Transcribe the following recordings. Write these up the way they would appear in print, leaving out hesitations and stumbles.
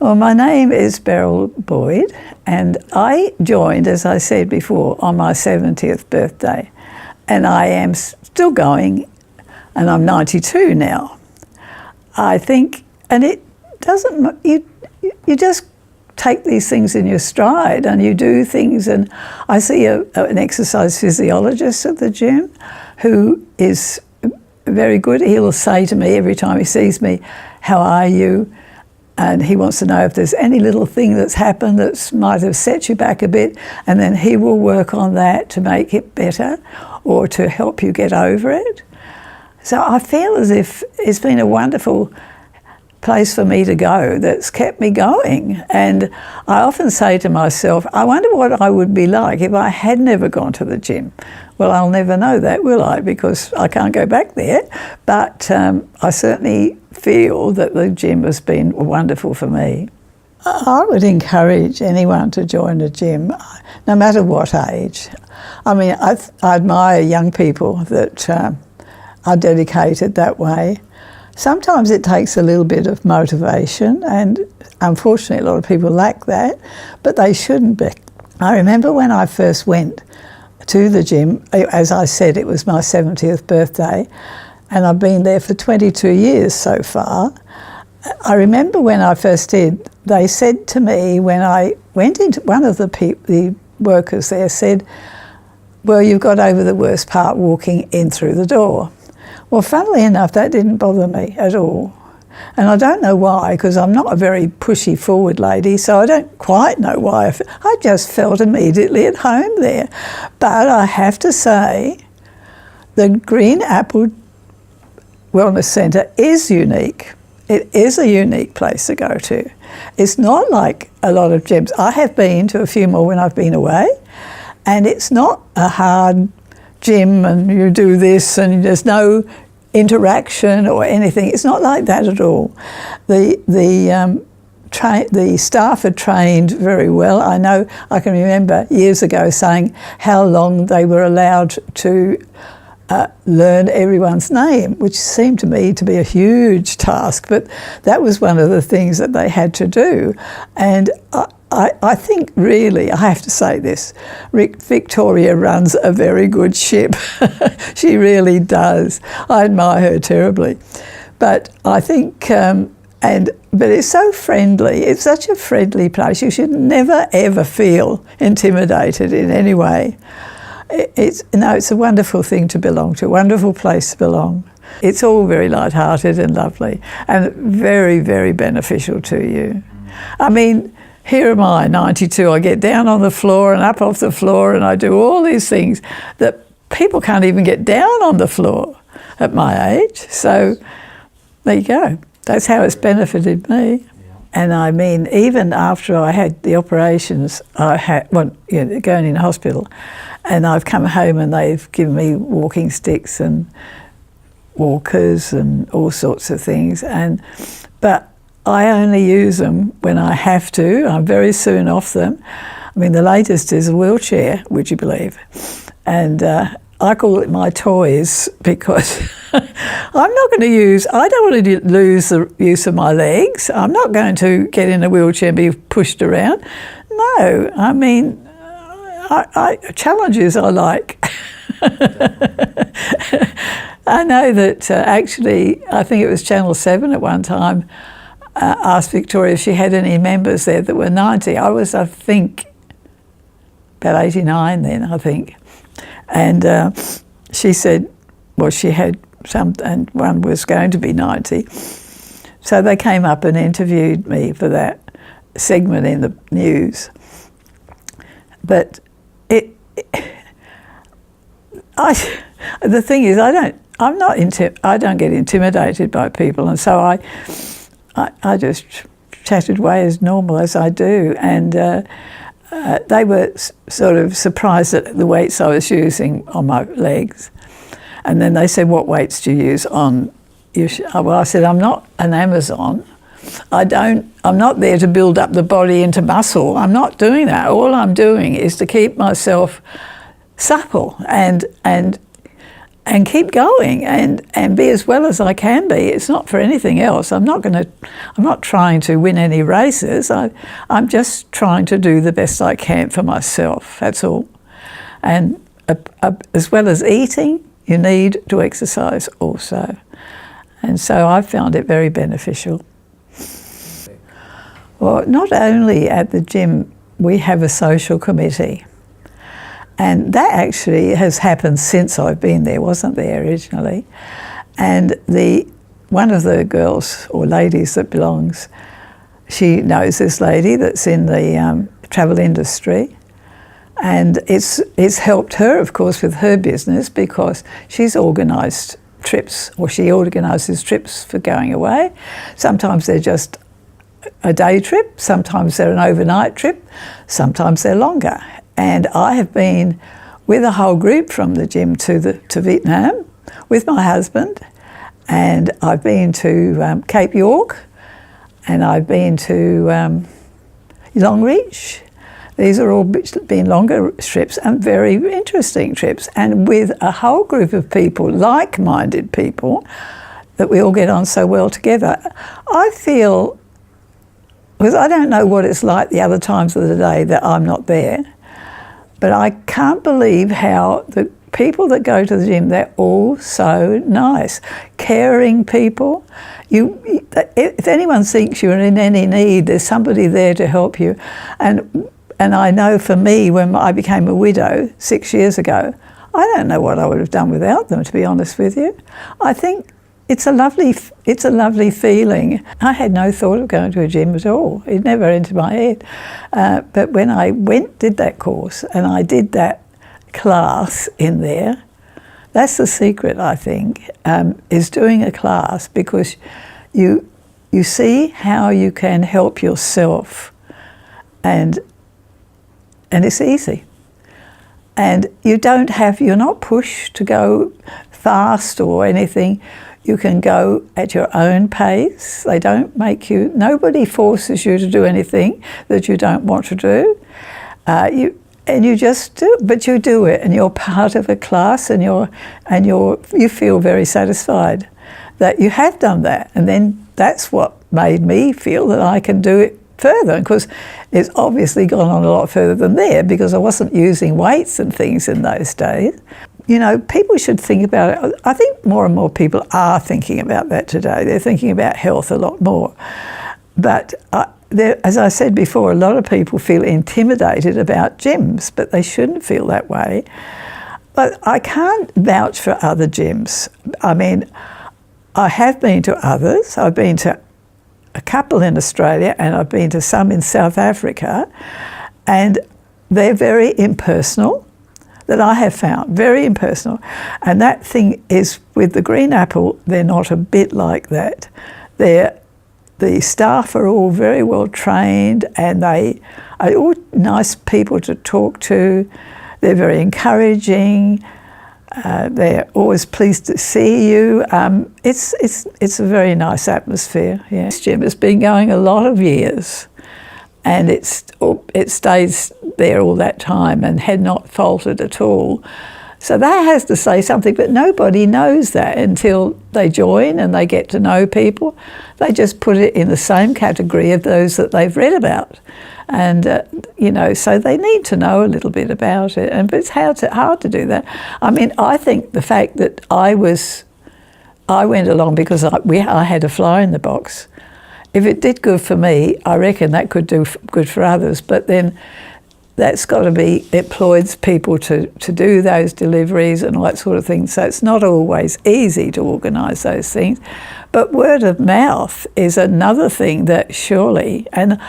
Well, my name is Beryl Boyd, and I joined, as I said before, on my 70th birthday. And I am still going, and I'm 92 now. I think, and it doesn't, you just take these things in your stride and you do things. And I see an exercise physiologist at the gym who is very good. He'll say to me every time he sees me, "How are you?" And he wants to know if there's any little thing that's happened that might have set you back a bit, and then he will work on that to make it better or to help you get over it. So I feel as if it's been a wonderful place for me to go that's kept me going. And I often say to myself, I wonder what I would be like if I had never gone to the gym. Well, I'll never know that, will I? Because I can't go back there. But I certainly feel that the gym has been wonderful for me. I would encourage anyone to join a gym, no matter what age. I mean, I admire young people that are dedicated that way. Sometimes it takes a little bit of motivation, and unfortunately a lot of people lack that, but they shouldn't be. I remember when I first went to the gym, as I said, it was my 70th birthday, and I've been there for 22 years so far. I remember when I first did, they said to me when I went into, one of the workers there said, "Well, you've got over the worst part walking in through the door." Well, funnily enough, that didn't bother me at all. And I don't know why, because I'm not a very pushy forward lady, so I don't quite know why. I just felt immediately at home there. But I have to say, the Green Apple Wellness Centre is unique. It is a unique place to go to. It's not like a lot of gyms. I have been to a few more when I've been away, and it's not a hard gym and you do this and there's no interaction or anything. It's not like that at all. The staff are trained very well. I know, I can remember years ago saying how long they were allowed to learn everyone's name, which seemed to me to be a huge task, but that was one of the things that they had to do. And I think really, I have to say this, Victoria runs a very good ship. She really does. I admire her terribly. But I think, but it's so friendly. It's such a friendly place. You should never, ever feel intimidated in any way. It's a wonderful thing to belong to, a wonderful place to belong. It's all very light-hearted and lovely and very, very beneficial to you. I mean, here am I, 92, I get down on the floor and up off the floor and I do all these things that people can't even get down on the floor at my age. So there you go. That's how it's benefited me. Yeah. And I mean, even after I had the operations, going in hospital, and I've come home and they've given me walking sticks and walkers and all sorts of things. But I only use them when I have to. I'm very soon off them. I mean, the latest is a wheelchair, would you believe? And I call it my toys because I'm not going to I don't want to lose the use of my legs. I'm not going to get in a wheelchair and be pushed around. No, I mean, challenges I like. I know that actually, I think it was Channel 7 at one time, asked Victoria if she had any members there that were 90. I was, I think, about 89 then, I think. And she said, well, she had some, and one was going to be 90. So they came up and interviewed me for that segment in the news. But the thing is, I don't get intimidated by people, and so I just chatted away as normal as I do, and they were sort of surprised at the weights I was using on my legs. And then they said, "What weights do you use on your?" Well, I said, "I'm not an Amazon. I'm not there to build up the body into muscle. I'm not doing that. All I'm doing is to keep myself supple, and and keep going and be as well as I can be. It's not for anything else. I'm not trying to win any races. I'm just trying to do the best I can for myself. That's all. And as well as eating, you need to exercise also. And so I've found it very beneficial. Well, not only at the gym, we have a social committee. And that actually has happened since I've been there, wasn't there originally. And one of the girls or ladies that belongs, she knows this lady that's in the travel industry. And it's helped her, of course, with her business because she's organised trips, or she organises trips for going away. Sometimes they're just a day trip, sometimes they're an overnight trip, sometimes they're longer. And I have been with a whole group from the gym to Vietnam with my husband, and I've been to Cape York, and I've been to Longreach. These are all been longer trips and very interesting trips, and with a whole group of people, like-minded people, that we all get on so well together. I feel, because I don't know what it's like the other times of the day that I'm not there, but I can't believe how the people that go to the gym, they're all so nice, caring people. If anyone thinks you're in any need, there's somebody there to help you. And I know for me, when I became a widow 6 years ago, I don't know what I would have done without them, to be honest with you. I think it's a lovely feeling. I had no thought of going to a gym at all. It never entered my head. But when I did that course, and I did that class in there, that's the secret, I think, is doing a class, because you see how you can help yourself, and it's easy. And you're not pushed to go fast or anything. You can go at your own pace. They don't nobody forces you to do anything that you don't want to do. You just do, but you do it, and you're part of a class, and you feel very satisfied that you have done that. And then that's what made me feel that I can do it further, because it's obviously gone on a lot further than there, because I wasn't using weights and things in those days. You know, people should think about it. I think more and more people are thinking about that today. They're thinking about health a lot more. But as I said before, a lot of people feel intimidated about gyms, but they shouldn't feel that way. But I can't vouch for other gyms. I mean, I have been to others. I've been to a couple in Australia, and I've been to some in South Africa, and they're very impersonal, that I have found, very impersonal. And that thing is, with the Green Apple, they're not a bit like that. The staff are all very well trained, and they are all nice people to talk to. They're very encouraging. They're always pleased to see you. It's a very nice atmosphere. Yeah. This gym has been going a lot of years, and it stays there all that time and had not faltered at all. So that has to say something, but nobody knows that until they join and they get to know people. They just put it in the same category of those that they've read about. And, so they need to know a little bit about it. But it's hard to do that. I mean, I think the fact that I went along because I had a fly in the box. If it did good for me, I reckon that could do good for others. But then that's got to be, it employs people to do those deliveries and all that sort of thing. So it's not always easy to organise those things. But word of mouth is another thing that surely, and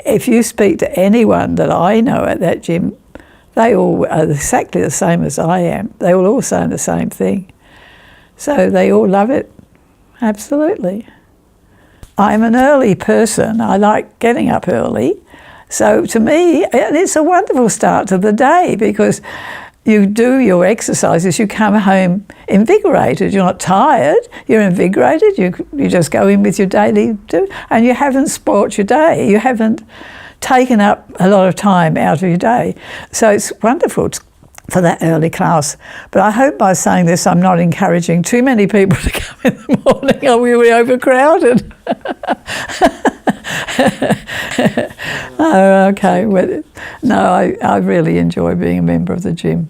if you speak to anyone that I know at that gym, they all are exactly the same as I am. They will all say the same thing. So they all love it, absolutely. I'm an early person. I like getting up early. So to me, it's a wonderful start to the day, because you do your exercises, you come home invigorated. You're not tired, you're invigorated. You just go in with your daily do, and you haven't spoilt your day. You haven't taken up a lot of time out of your day. So it's wonderful for that early class. But I hope by saying this I'm not encouraging too many people to come in the morning, or we'll be overcrowded. Oh, okay. Well, no, I really enjoy being a member of the gym.